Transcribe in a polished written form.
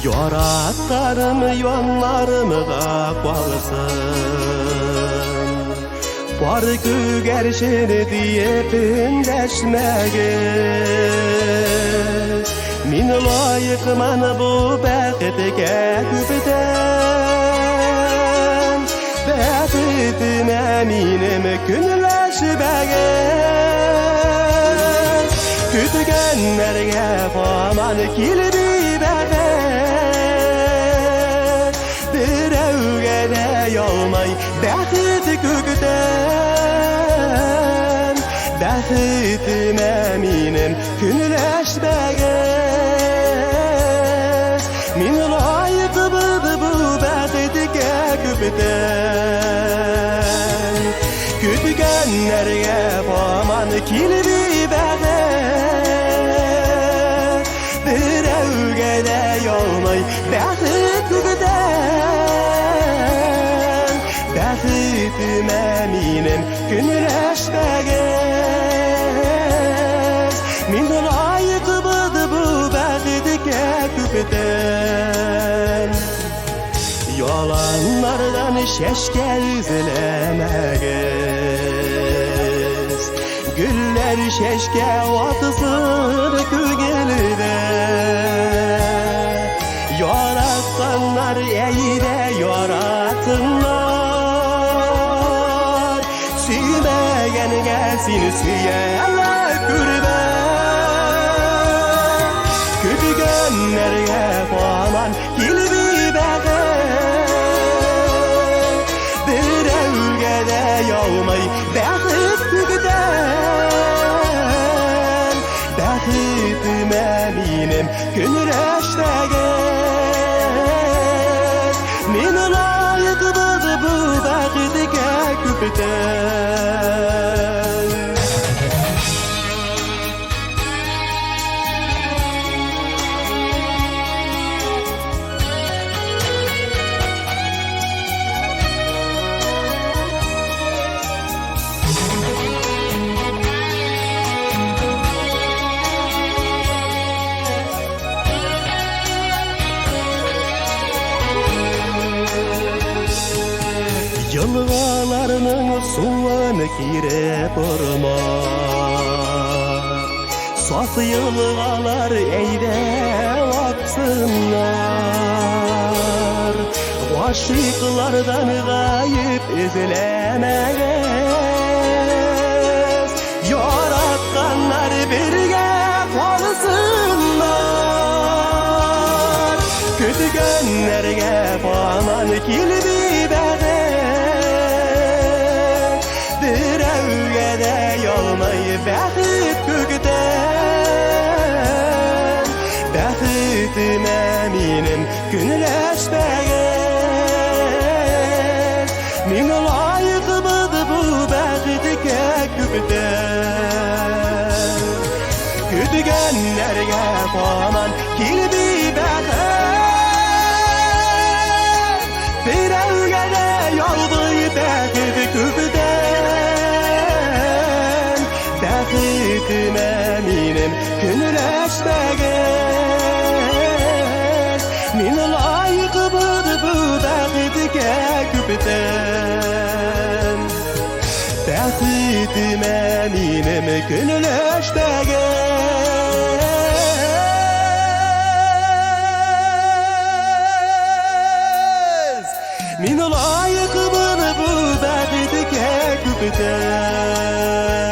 Yoraklarım yollarımı bağlasın, var ki gerçeğini diye pindeşmeyiz. Min layıkman bu bəxtə küpdən, bəxtim əminim günləşməyiz. Kütgənlərə faman kilbi yolmay bəxti kökdən, bəxtim əminim günləşməyiz. Min layıqdır bu bəxtə küpdən, kütgənlərə faman kilbi bəxət, bir əvgədə yolmay bəxti kökdən, bəxtim əminim günləşməyiz. Min layıqdır bu bəxtə küpdən, yalanlardan şeşkel izlemeyiz. Güller şeşke atısın kөгелде, yaratkanlar eyde yaratınlar. Süymegenge seni süyeler gürbe, kütgənlərə faman kilbi bəxət, bir əvgədə yolmay bəxt kügdən, bəxtim əminim günləşməyiz. Min layıqdır bu bəxtə küpdən. Yılğalarının suvunu kirep urmak, saf yılğalar eyde aksınlar. Aşıklardan gayip izlemeyiz, yaratkanlar birge kalsınlar. Kütgənlərə faman kilbi bəxət, bir əvgədə yolmay bəxt kökdən, bəxtim əminim günləşməyiz. Min layıqdır bu bəxtə küpdən, kütgənlərə faman kilbi bəxət, bir əvgədə yolmay bəxt kökdən, bəxtim əminim günləşməyiz. Min layıqdır bu bəxtə küpdən, bəxtim əminim günləşməyiz. Min layıqdır bu bəxtə küpdən.